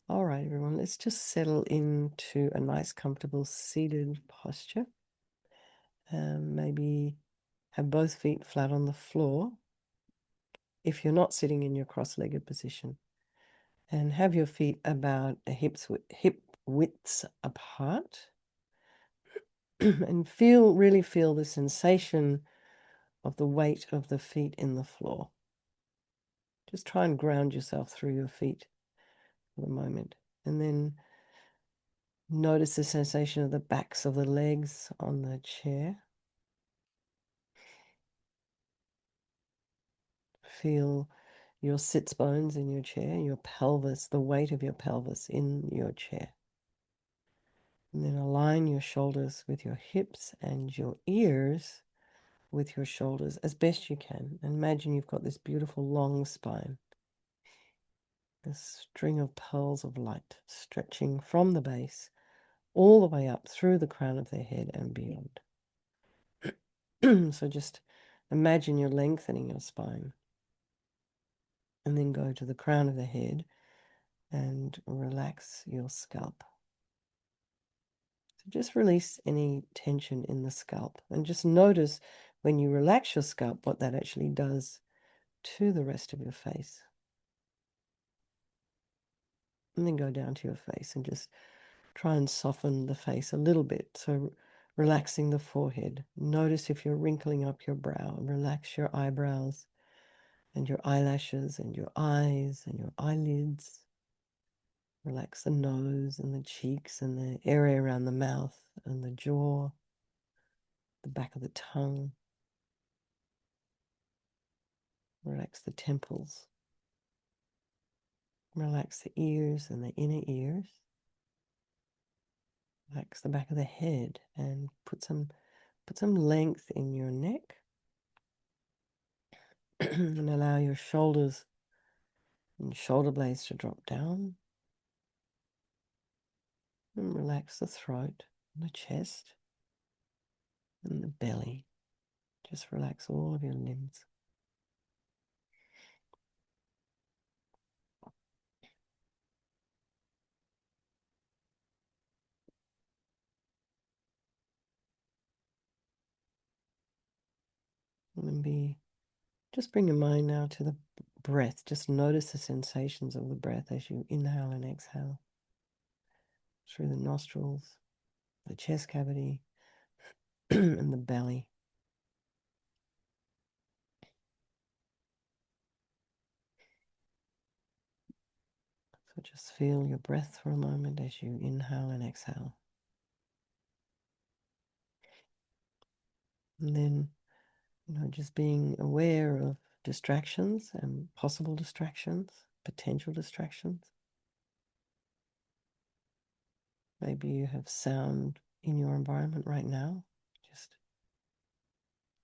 All right, everyone, let's just settle into a nice, comfortable seated posture. Maybe have both feet flat on the floor if you're not sitting in your cross-legged position. And have your feet about hip widths apart. And really feel the sensation of the weight of the feet in the floor. Just try and ground yourself through your feet for the moment. And then notice the sensation of the backs of the legs on the chair. Feel your sits bones in your chair, your pelvis, the weight of your pelvis in your chair. And then align your shoulders with your hips and your ears with your shoulders as best you can. And imagine you've got this beautiful long spine, this string of pearls of light stretching from the base all the way up through the crown of their head and beyond. So just imagine you're lengthening your spine. And then go to the crown of the head and relax your scalp. So just release any tension in the scalp and just notice when you relax your scalp what that actually does to the rest of your face. And then go down to your face and just try and soften the face a little bit. So relaxing the forehead. Notice if you're wrinkling up your brow. Relax your eyebrows and your eyelashes and your eyes and your eyelids. Relax the nose and the cheeks and the area around the mouth and the jaw, the back of the tongue. Relax the temples. Relax the ears and the inner ears. Relax the back of the head and put some length in your neck. And allow your shoulders and shoulder blades to drop down. And relax the throat, and the chest, and the belly. Just relax all of your limbs. And then just bring your mind now to the breath. Just notice the sensations of the breath as you inhale and exhale through the nostrils, the chest cavity, and the belly. So just feel your breath for a moment as you inhale and exhale. And then, just being aware of distractions and possible distractions, potential distractions. Maybe you have sound in your environment right now. Just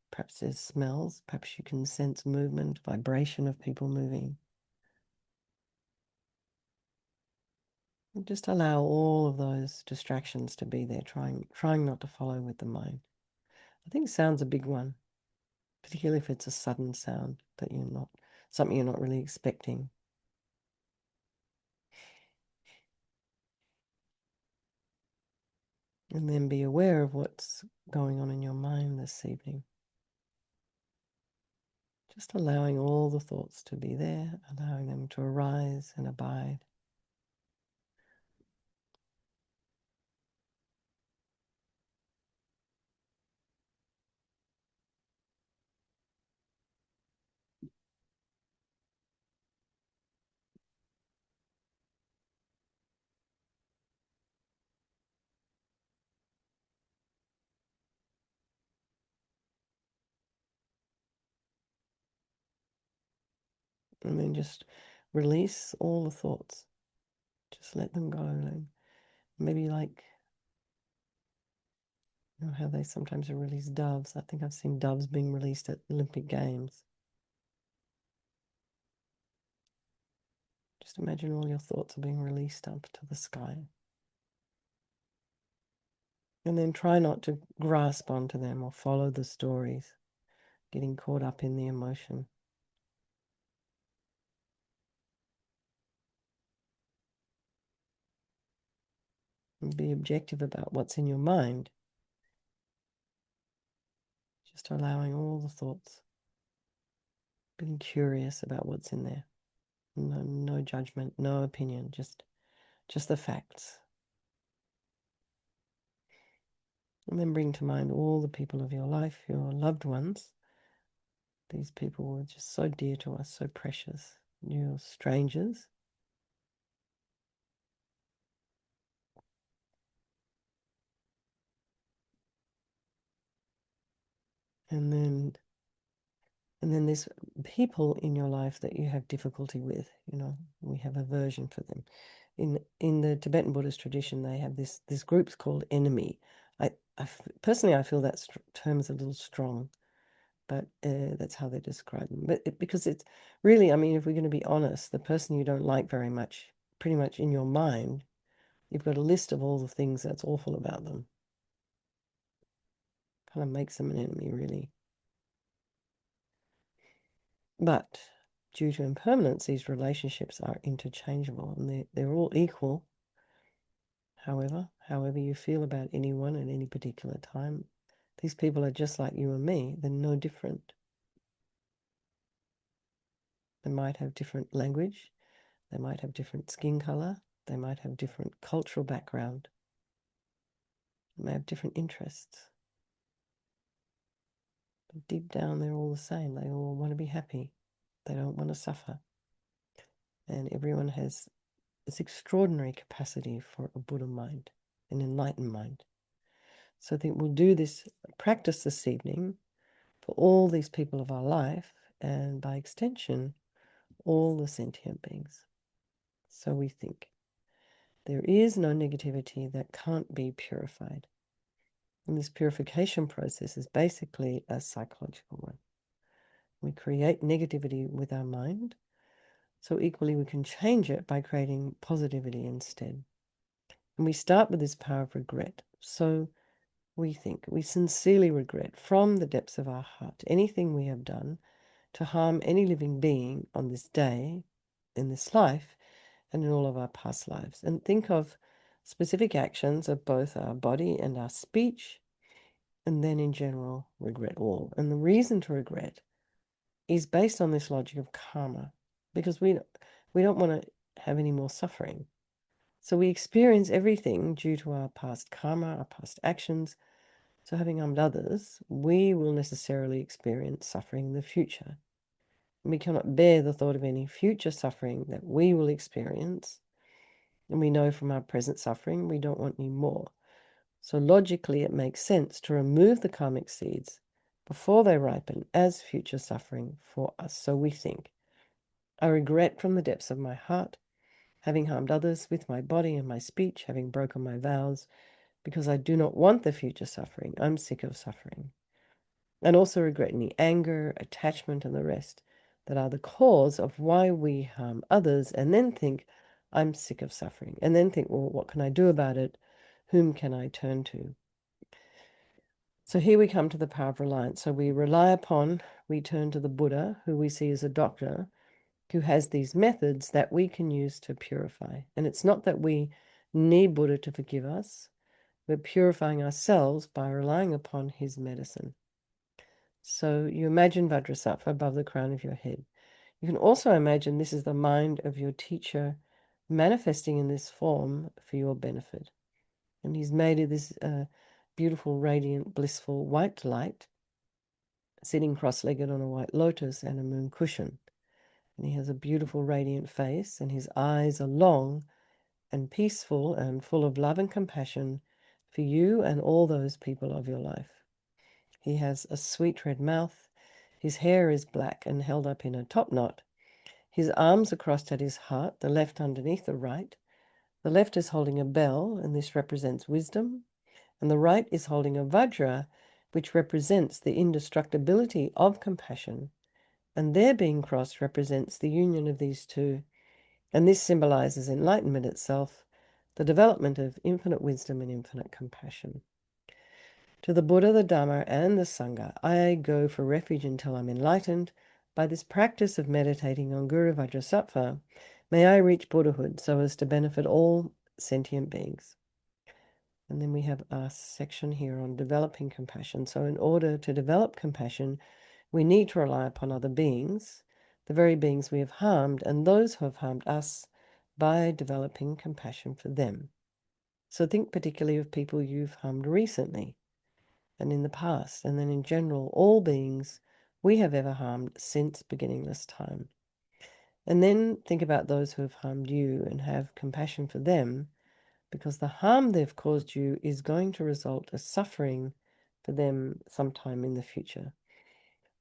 perhaps there's smells. Perhaps you can sense movement, vibration of people moving. And just allow all of those distractions to be there, trying not to follow with the mind. I think sound's a big one, particularly if it's a sudden sound that something you're not really expecting. And then be aware of what's going on in your mind this evening. Just allowing all the thoughts to be there, allowing them to arise and abide. And then just release all the thoughts. Just let them go. Maybe like, how they sometimes release doves. I think I've seen doves being released at Olympic Games. Just imagine all your thoughts are being released up to the sky. And then try not to grasp onto them or follow the stories, getting caught up in the emotion. And be objective about what's in your mind. Just allowing all the thoughts. Being curious about what's in there. No judgment, no opinion, just the facts. And then bring to mind all the people of your life, your loved ones. These people were just so dear to us, so precious. You're strangers. And then there's people in your life that you have difficulty with. We have aversion for them. In the Tibetan Buddhist tradition, they have this group's called enemy. Personally, I feel that term is a little strong, but that's how they describe them. But because it's really, I mean, if we're going to be honest, the person you don't like very much, pretty much in your mind, you've got a list of all the things that's awful about them. Kind of makes them an enemy, really. But due to impermanence, these relationships are interchangeable and they're all equal. However you feel about anyone at any particular time, these people are just like you and me. They're no different. They might have different language. They might have different skin color. They might have different cultural background. They may have different interests. But deep down, they're all the same. They all want to be happy. They don't want to suffer. And everyone has this extraordinary capacity for a Buddha mind, an enlightened mind. So I think we'll do this practice this evening for all these people of our life, and by extension, all the sentient beings. So we think there is no negativity that can't be purified. And this purification process is basically a psychological one. We create negativity with our mind, so equally we can change it by creating positivity instead. And we start with this power of regret. So we think, we sincerely regret from the depths of our heart anything we have done to harm any living being on this day, in this life, and in all of our past lives. And think of specific actions of both our body and our speech, and then in general, regret all. And the reason to regret is based on this logic of karma, because we don't want to have any more suffering. So we experience everything due to our past karma, our past actions. So having harmed others, we will necessarily experience suffering in the future. And we cannot bear the thought of any future suffering that we will experience. And we know from our present suffering, we don't want any more. So logically, it makes sense to remove the karmic seeds before they ripen as future suffering for us. So we think, I regret from the depths of my heart having harmed others with my body and my speech, having broken my vows, because I do not want the future suffering. I'm sick of suffering. And also regret any anger, attachment, and the rest that are the cause of why we harm others, and then think, I'm sick of suffering. And then think, well, what can I do about it? Whom can I turn to? So here we come to the power of reliance. So we turn to the Buddha, who we see as a doctor, who has these methods that we can use to purify. And it's not that we need Buddha to forgive us. We're purifying ourselves by relying upon his medicine. So you imagine Vajrasattva above the crown of your head. You can also imagine this is the mind of your teacher manifesting in this form for your benefit. And he's made of this beautiful, radiant, blissful white light, sitting cross-legged on a white lotus and a moon cushion. And he has a beautiful, radiant face, and his eyes are long and peaceful and full of love and compassion for you and all those people of your life. He has a sweet red mouth. His hair is black and held up in a top knot. His arms are crossed at his heart, the left underneath the right. The left is holding a bell, and this represents wisdom. And the right is holding a vajra, which represents the indestructibility of compassion. And their being crossed represents the union of these two. And this symbolizes enlightenment itself, the development of infinite wisdom and infinite compassion. To the Buddha, the Dhamma, and the Sangha, I go for refuge until I'm enlightened. By this practice of meditating on Guru Vajrasattva, may I reach Buddhahood so as to benefit all sentient beings. And then we have our section here on developing compassion. So in order to develop compassion, we need to rely upon other beings, the very beings we have harmed, and those who have harmed us, by developing compassion for them. So think particularly of people you've harmed recently and in the past, and then in general, all beings we have ever harmed since beginningless time. And then think about those who have harmed you and have compassion for them, because the harm they've caused you is going to result as suffering for them sometime in the future.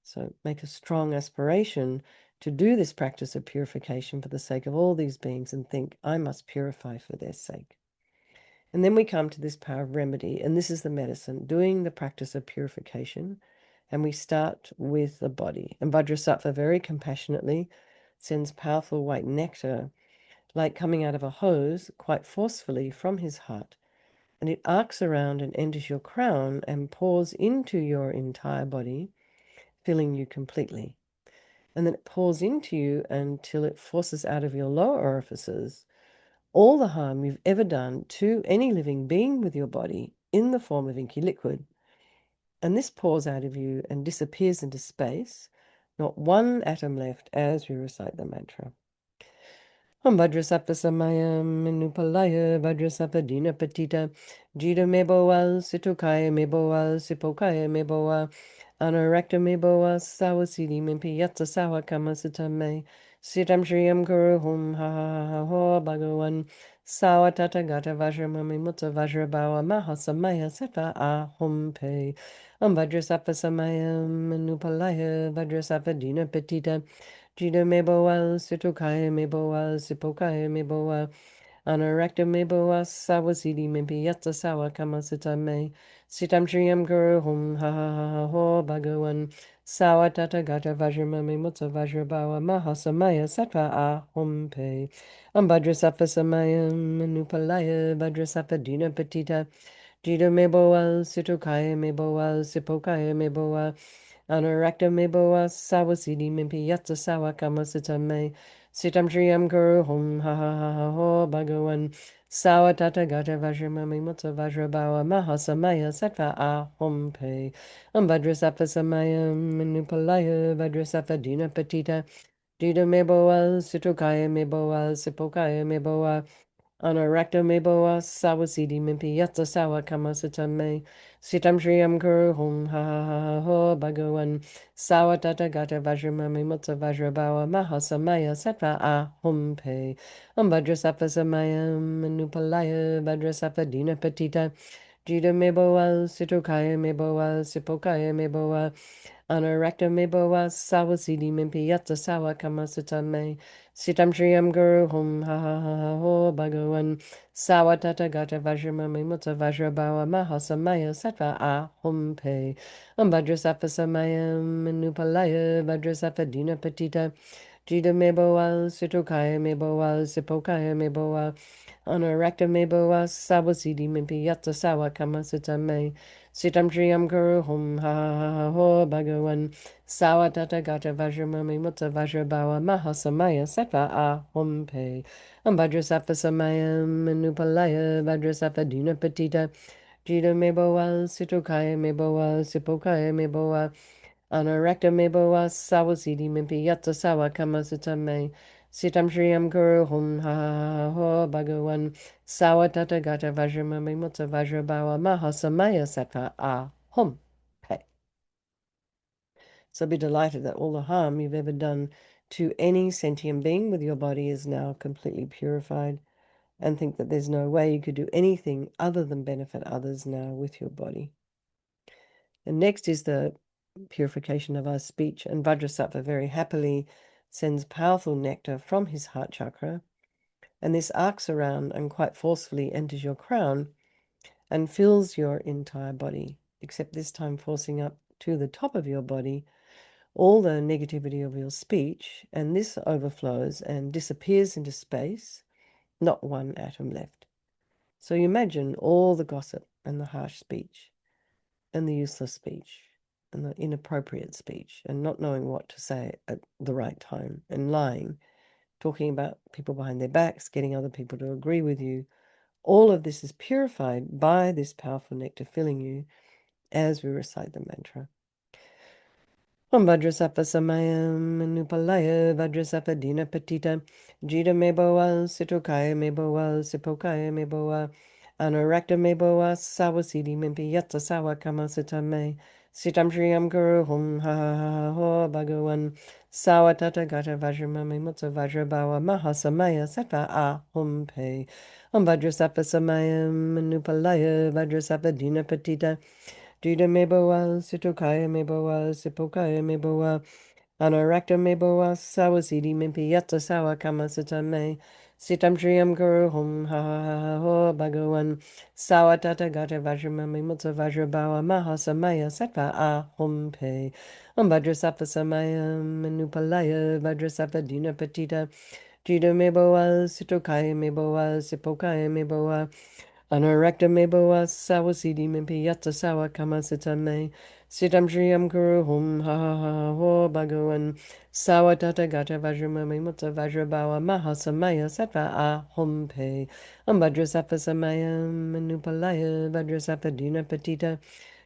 So make a strong aspiration to do this practice of purification for the sake of all these beings, and think, I must purify for their sake. And then we come to this power of remedy, and this is the medicine, doing the practice of purification. And we start with the body. And Vajrasattva very compassionately sends powerful white nectar, like coming out of a hose, quite forcefully from his heart. And it arcs around and enters your crown and pours into your entire body, filling you completely. And then it pours into you until it forces out of your lower orifices all the harm you've ever done to any living being with your body in the form of inky liquid. And this pours out of you and disappears into space, not one atom left as we recite the mantra. Om Vajrasattva Samaya Manupalaya Vajrasattva Dina Patita Jita Meboa Situkaya Meboa Sipokaya Meboa Anarakta Meboa Sawasidi Mimpi Yatsa Sawa Kama Sitame Sitam Shriyam Guru Hum Ha Ha Ha Ho Bhagavan Sawa Tata Gata Vajramami Mutta Vajrabawa Mahasamaya Sattva Ahum Pe Om Vajrasattva Samaya Manupalaya Vajrasattva Dina Patita Jida meboa, situkaya meboa, sipokaya meboa, anarakta meboa, sawasidi mimpi yatsa sawa kamasita me, sitam shriyam guru hum ha ha ha ha ho bhagavan, sawa tata gata vajramami mutsa vajrabawa mahasamaya sattva ahum pe, ambhadrasattva samayam manupalaya vajrasattva dina patita, jida meboa, situkaya meboa, sipokaya meboa, Anarakta meboa sawasidi mimpi yatsa sawa kamasita me. Sitam shriyam guru hum ha ha ha ha ho bhagavan. Sawa tata gata vajramami mutta vajrabawa mahasamaya sattva ahum pe. Vajrasattva samayam manupalaya vajrasattva dina patita. Dida meboa situkaya meboa sipokaya meboa. Anarakta meboa sawasidi mimpi yatsa sawa kamasita me. Sitam shriyam guru hum ha ha ha ha ho bhagavan. Sawa tata gata vajramami mutta vajrabawa mahasamaya sattva ahum pe. Vajrasattva samayam manupalaya vajrasattva dina patita. Jida meboa situkaya meboa sipokaya meboa. Anarakta meboa sawasidi mimpi yatsa sawa kamasita me. Sitam shriyam guru hum ha ha ha ha ho bhagavan. Sawa tata gata vajramami mutta vajrabawa mahasamaya sattva ahum pe. Vajrasattva samayam manupalaya vajrasattva dina patita. Jida meboa situkaya meboa sipokaya meboa. Anarakta meboa sawasidi mimpi yatsa sawa kamasita me. Sitam shriyam guru hum ha ha ha ha ho bhagavan. Sawa tata gata vajramami mutta vajrabawa mahasamaya sattva ahum pe. Vajrasattva samayam manupalaya vajrasattva dina patita. Jida meboa situkaya meboa sipokaya meboa. Anarakta meboa sawasidi mimpi yatsa sawa kamasita me. Sitam shriyam guru hum ha ha ha ha ho bhagavan. Sawa tata gata vajramami mutta vajrabawa mahasamaya sattva ahum pe. So be delighted that all the harm you've ever done to any sentient being with your body is now completely purified, and think that there's no way you could do anything other than benefit others now with your body. And next is the purification of our speech, and Vajrasattva very happily sends powerful nectar from his heart chakra, and this arcs around and quite forcefully enters your crown and fills your entire body, except this time forcing up to the top of your body all the negativity of your speech, and this overflows and disappears into space, not one atom left. So you imagine all the gossip and the harsh speech and the useless speech and the inappropriate speech and not knowing what to say at the right time and lying, talking about people behind their backs, getting other people to agree with you, All of this is purified by this powerful nectar filling you as we recite the mantra. Om Vajrasapha Samayam Nupalaya Vajrasapha Dina Patita Jita Meboa Sitokaya Meboa Sipokaya Meboa Anurakta Meboa Sawasidi Mimpi Yatsa Sawa Kama Sitame Sitam Shriyam Guru Hum Ha Ha Ha Ho Bhagavan Sawatata Gata Vajramami Mutsa Vajrabawa Mahasamaya Sattva A Hum Pe Om Vajrasapha Samayam Nupalaya Vajrasapha Dina Patita Dida meboa, sitokaya meboa, sipokaya meboa, anarakta meboa, sawasidi mimpi yatsa sawa kama sitame, sitam triyam guru hum ha ha ha ha ho bhagawan, sawa tata gata vajramami mutsa vajrabawa mahasamaya sattva a hum pe, vajrasapha samayam manupalaya, vajrasapha dina patita, Jida meboa, sitokaya meboa, sipokaya meboa, Anurakta meboa sawasidi mimpi yatsa sawa kama sitame. Sitam shriyam guru hum ha ha ha ho bhagawan. Sawa tata gata vajramami mutta vajrabawa mahasamaya sattva a hum pe. Vajrasapha samayam manupalaya vajrasapha dina patita.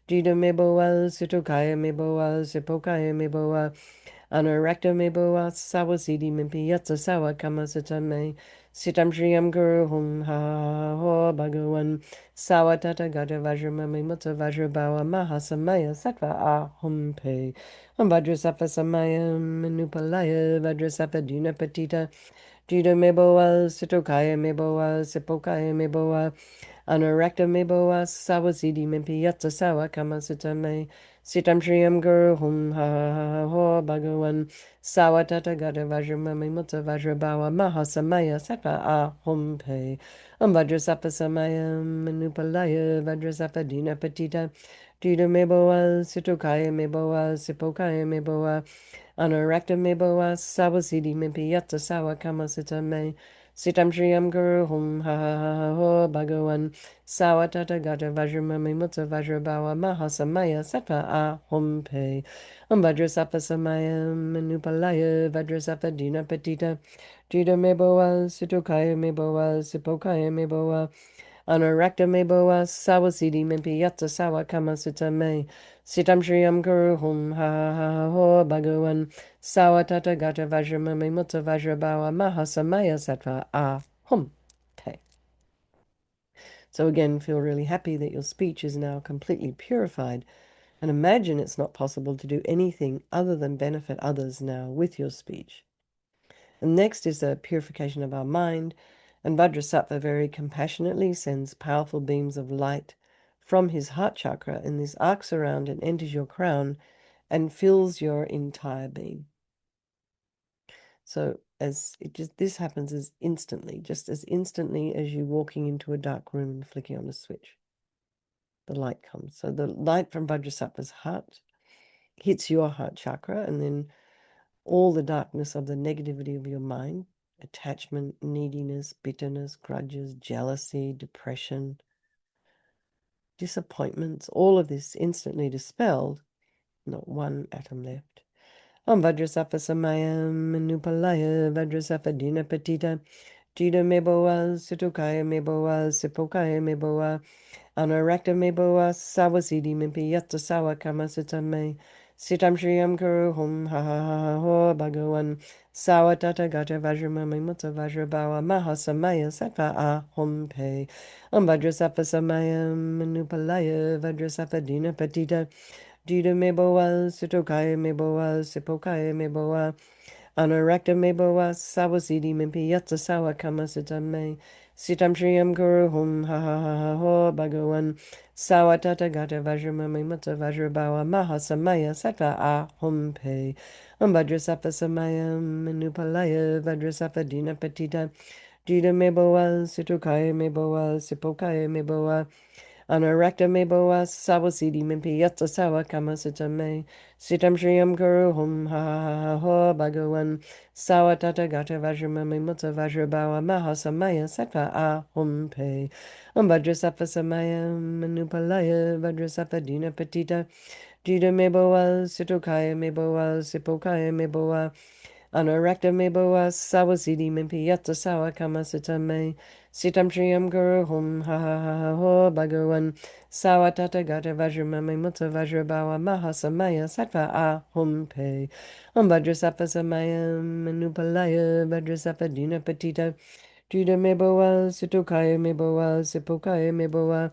Jida meboa sitokaya meboa sipokaya meboa. Anurakta meboa sawasidi mimpi yatsa sawa kama sitame. Sitam Shriyam Guru Hum Ha Ha Ho Bhagawan Sawatata Gata Vajramami Mutta Vajrabawa Mahasamaya Sattva A Hum Pe Vajrasattva Samaya Manupalaya Vajrasattva Dina Patita Jida Meboa Sitokaya Meboa Sipokaya Meboa Anurakta meboa sawasidi mimpi yatsa sawa kama sitame. Sitam shriyam guru hum ha ha ha ho bhagawan. Sawa tata gata vajramami mutta vajrabawa mahasamaya sattva a hum pe. Vajrasapha samaya manupalaya vajrasapha dina patita. Jida meboa sitokaya meboa sipokaya meboa. Anurakta meboa sawasidi mimpi yatsa sawa kama sitame. Sitam shriyam guru hum ha ha ha ha ho bhagawan. Sawatata gata vajramami mutta vajrabawa mahasamaya sattva a hum pe. Vajrasapha samaya manupalaya vajrasapha dina patita. Jida meboa sitokaya meboa sipokaya meboa. Anurakta meboa sawasidi mimpi yatsa sawa kama sitame. Sitam shriyam guru hum ha ha ha ha ho bhagawan. Sawatata gata vajramami mutta vajrabawa mahasamaya sattva a hum pe. So again, feel really happy that your speech is now completely purified, and imagine it's not possible to do anything other than benefit others now with your speech. And next is the purification of our mind, and Vajrasattva very compassionately sends powerful beams of light from his heart chakra, and this arcs around and enters your crown and fills your entire being. So this happens just as instantly as you walking into a dark room and flicking on a switch. The light comes. So the light from Vajrasattva's heart hits your heart chakra, and then all the darkness of the negativity of your mind, attachment, neediness, bitterness, grudges, jealousy, depression, disappointments, all of this instantly dispelled, not one atom left. Om Vajrasattva Samayam Manupalaya Vajrasattva Dina Patita Jida Meboa Sitokaya Meboa Sipokaya Meboa Anurakta meboa sawasidi mimpi yatsa sawa kama sitame. Sitam shriyam guru hum ha ha ha ha ho bhagawan. Sawa tata gata vajramami mutta vajrabawa mahasamaya sattva a hum pe. Vajrasattva samaya manupalaya vajrasattva dina patita. Jida meboa sitokaya meboa sipokaya meboa. Anurakta meboa sawasidi mimpi yatsa sawa kama sitame. Sitam shriyam guru hum ha ha ha ha ho bhagawan. Sawatata gata vajramami mutta vajrabawa mahasamaya sattva a hum pe. Vajrasattva samaya manupalaya vajrasattva dina patita. Jida meboa sitokaya meboa sipokaya meboa. Anurakta meboa sawasidi mimpi yatsa sawa kama sitame. Sitam shriyam guru hum ha ha ha ha ho bhagawan. Sawatata gata vajramami mutta vajrabawa mahasamaya sattva a hum pe. Vajrasattva samaya manupalaya vajrasattva dina patita. Jida meboa sitokaya meboa sipokaya meboa. Anorakta me boa sawasidi mimpi yata sawa kamasita me. Sitam Shriyam Guru Hum Ha Ha Ha Ha Ho Bhagawan Sawa Tata Gata Vajramame Mutta Vajrabawa Mahasamaya Sattva Ahum Pe Vajrasattva Samayam Manupalaya Vajrasattva Dina Patita Juda Meboa Situkaya Meboa Sipokaya Meboa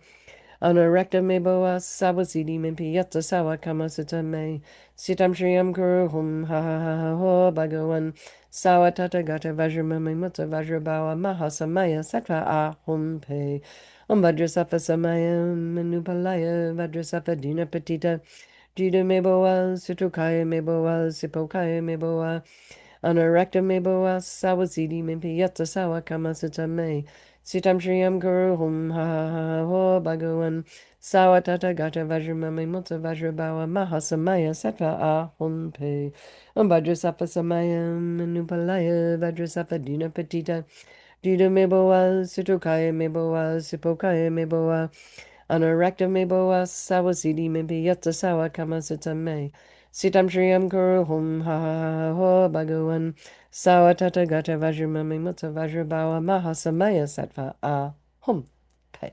Anorakta Meboa Sawasidi Mimpi Yata Sawa Kamasita Me Sitam Shriyam Guru Hum Ha Ha Ha Ha Ho Bhagawan Sawa Tata Gata Vajramame Mutta Vajrabawa Mahasamaya Sattva Ahum Pe Vajrasattva Samayam Manupalaya Vajrasattva Dina Patita Juda Meboa Situkaya Meboa Sipokaya Meboa Anorakta Meboa Sawasidi Mimpi Yata Sawa Kamasita Me Sitam Shriyam Guru Hum Ha Ha Ha Ho Bhagawan Sawa Tata Gata Vajramame Mutta Vajrabawa Mahasamaya Sattva Ahum Pe Vajrasattva Samayam Manupalaya Vajrasattva Dina Patita Juda Meboa Situkaya Meboa Sipokaya Meboa Anorakta Meboa Sawasidi Mimpi Yata Sawa Kamasita Me Sitam Shriyam Guru Hum Ha Ha Ha Ho Bhagawan Sawa Tata Gata Vajramame Mutta Vajrabawa Mahasamaya Sattva Ahum Pe.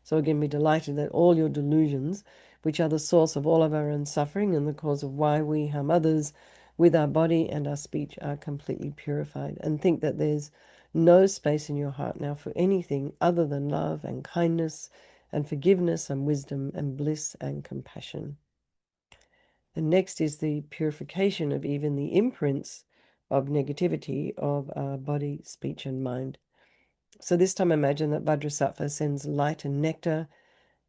So again, be delighted that all your delusions, which are the source of all of our own suffering and the cause of why we harm others with our body and our speech, are completely purified. And think that there's no space in your heart now for anything other than love and kindness and forgiveness and wisdom and bliss and compassion. And next is the purification of even the imprints of negativity of our body, speech, and mind. So this time imagine that Vajrasattva sends light and nectar,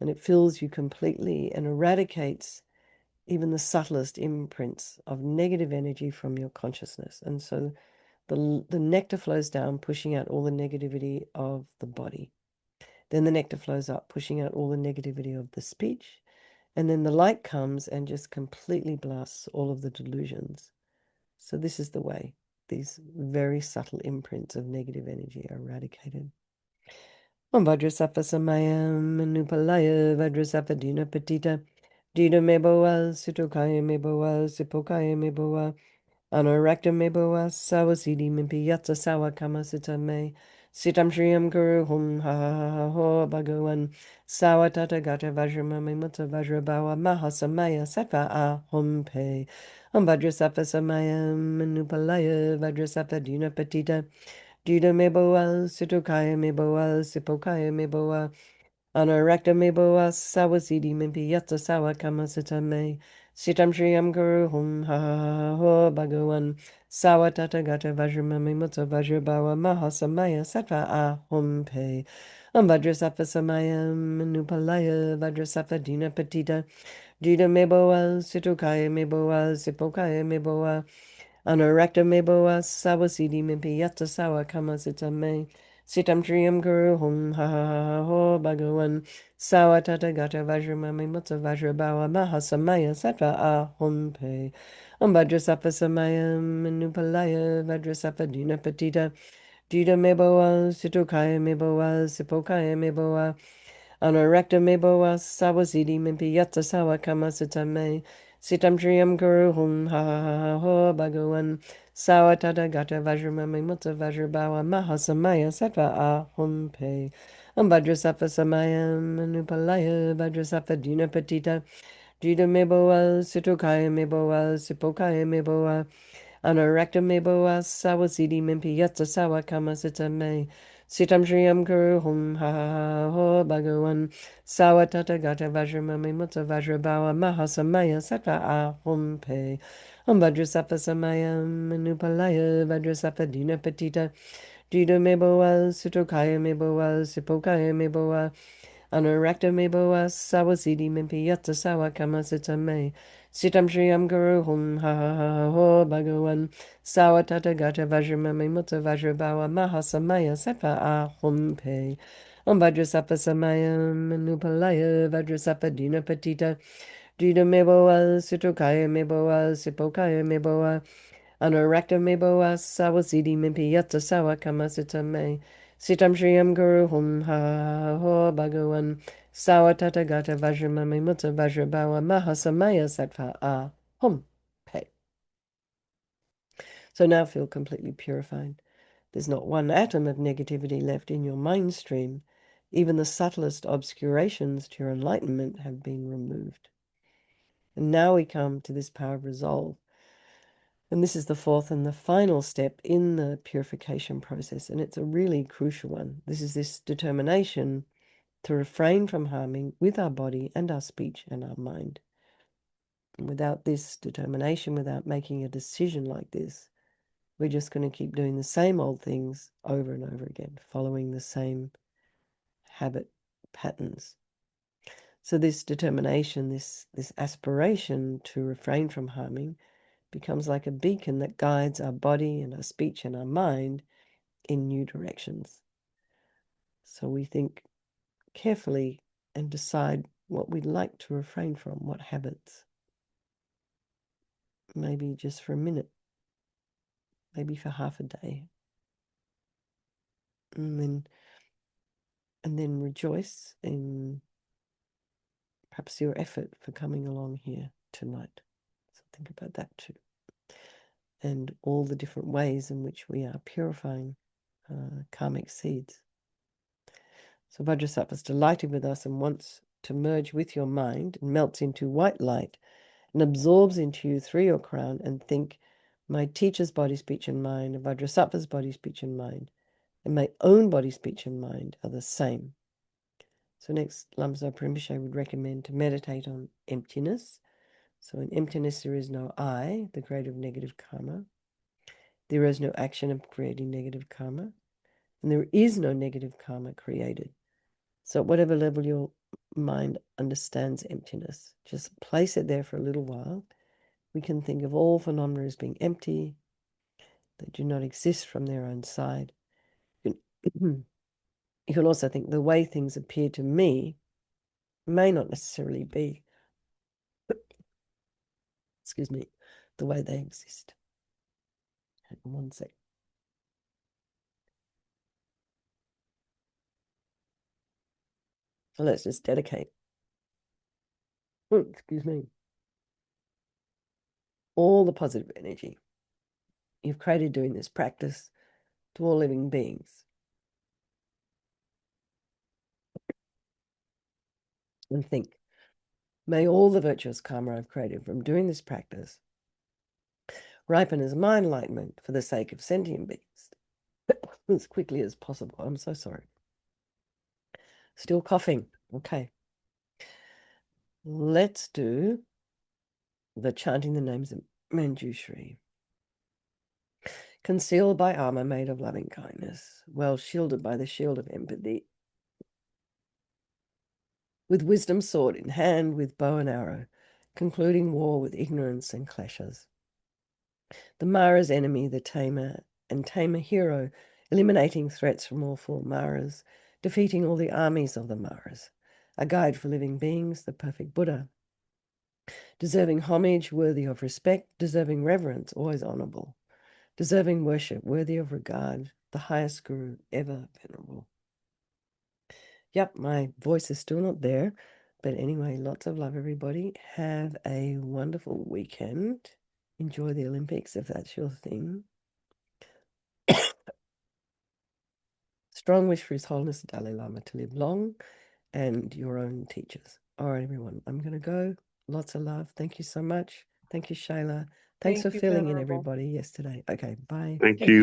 and it fills you completely and eradicates even the subtlest imprints of negative energy from your consciousness. And so the nectar flows down, pushing out all the negativity of the body. Then the nectar flows up, pushing out all the negativity of the speech. And then the light comes and just completely blasts all of the delusions. So this is the way these very subtle imprints of negative energy are eradicated. Vajrasattva Samayam Manupalaya Vajrasattva Dina Patita Dina Meboa Sutokaya Meboa Sipokaya Meboa Anorakta Meboa Sawasidi Mimpi Yatsa Sawa Kamasita Me Sitam Shriyam Guru Hum Ha Ha Ha Ha Ho Bhagawan Sawa Tata Gata Vajramame Mutta Vajrabawa Mahasamaya Sattva Ahum Pe Vajrasattva Samayam Manupalaya Vajrasattva Dina Patita Juda Meboa, Sitokaya Meboa, Sipokaya Meboa, Anorakta Meboa, Sawasidi Mimpi Yatsa Sawa Kamasita Me, Sitam Shriyam Guru Hum Ha Ha Ha Ho Bhagawan, Sawa Tata Gata Vajramame Mutta Vajrabawa Mahasamaya Sattva Ahum Pe, Vajrasattva Samayam Manupalaya, Vajrasattva Dina Patita, Juda Meboa, Sitokaya Meboa, Sipokaya Meboa, Anorakta Meboa Sawasidi Mimpi Yatsa Sawa Kamasita Me Sitam Triyam Guru Hum Ha Ha Ha Ho Bhagawan Sawa Tata Gata Vajramame Mutta Vajrabawa Mahasamaya Sattva Ahum Pe Vajrasattva Samayam Manupalaya Vajrasattva Dina Patita Juda Meboa Situkaya Meboa Sipokaya Meboa Anorakta Meboa Sawasidi Mimpi Yatsa Sawa Kamasita Me Sitam Triyam Guru Hum Ha Ha Ha Ha Ho Bhagawan Sawa Tata Gata Vajramame Mutta Vajrabawa Mahasamaya Sattva Ahum Pe Vajrasattva Samayam Manupalaya Vajrasattva Dina Patita Juda Meboa Situkaya Meboa Sipokaya Meboa Anorakta Meboa Sawasidi Mimpi Yatsa Sawa Kamasita Me Sitam Shriyam Guru Hum Ha Ha Ha Ho Bhagawan Sawa Tata Gata Vajramame Mutta Vajrabawa Mahasamaya Sattva Ahum Pe Vajrasattva Samayam Manupalaya Vajrasattva Dina Patita Juda Meboa Sutokaya Meboa Sipokaya Meboa Anorakta Meboa Sawasidi Mimpi Yatsa Sawa Kamasita Me Sitam Shriyam Guru Hum Ha Ha Ha Ho Bhagawan Sawa Tata Gata Vajramame Mutta Vajrabawa Mahasamaya Sattva Ahum Pe Vajrasattva Samayam Manupalaya Vajrasattva Dina Patita Juda Meboa Sutokaya Meboa Sipokaya Meboa Anorakta Meboa Sawasidi Mimpi Yatsa Sawa Kamasita Me Sitam Shriyam Guru Hum Ha Ha Ha Ho Bhagawan Sawa Tata Gata Vajramame Mutta Vajrabawa Mahasamaya Sattva Ahum Pe. So now feel completely purified. There's not one atom of negativity left in your mind stream. Even the subtlest obscurations to your enlightenment have been removed. And now we come to this power of resolve. And this is the fourth and the final step in the purification process. And it's a really crucial one. This is this determination to refrain from harming with our body and our speech and our mind. And without this determination, without making a decision like this, we're just going to keep doing the same old things over and over again, following the same habit patterns. So this determination, this aspiration to refrain from harming becomes like a beacon that guides our body and our speech and our mind in new directions. So we think carefully and decide what we'd like to refrain from, what habits. Maybe just for a minute, maybe for half a day. And then rejoice in perhaps your effort for coming along here tonight. So think about that too. And all the different ways in which we are purifying karmic seeds. So Vajrasattva is delighted with us and wants to merge with your mind and melts into white light and absorbs into you through your crown, and think, my teacher's body, speech, and mind, and Vajrasattva's body, speech, and mind, and my own body, speech, and mind are the same. So next, Lamsa Rinpoche would recommend to meditate on emptiness. So in emptiness, there is no I, the creator of negative karma. There is no action of creating negative karma. And there is no negative karma created. So at whatever level your mind understands emptiness, just place it there for a little while. We can think of all phenomena as being empty. They do not exist from their own side. You can also think the way things appear to me may not necessarily be, excuse me, the way they exist. Hang on one sec. So let's just dedicate, excuse me, all the positive energy you've created doing this practice to all living beings. And think, may all the virtuous karma I've created from doing this practice ripen as my enlightenment for the sake of sentient beings as quickly as possible. I'm so sorry. Still coughing. Okay. Let's do the chanting the names of Manjushri. Concealed by armor made of loving kindness, well shielded by the shield of empathy, with wisdom sword in hand, with bow and arrow, concluding war with ignorance and clashes. The Mara's enemy, the tamer and tamer hero, eliminating threats from all four Maras, defeating all the armies of the Maras, a guide for living beings, the perfect Buddha, deserving homage, worthy of respect, deserving reverence, always honorable, deserving worship, worthy of regard, the highest guru ever venerable. Yep, my voice is still not there, but anyway, lots of love, everybody. Have a wonderful weekend. Enjoy the Olympics if that's your thing. Strong wish for His Holiness the Dalai Lama to live long, and your own teachers. All right, everyone, I'm going to go. Lots of love. Thank you so much. Thank you, Shayla. Thanks for filling in, everybody, yesterday. Okay, bye. Thank you.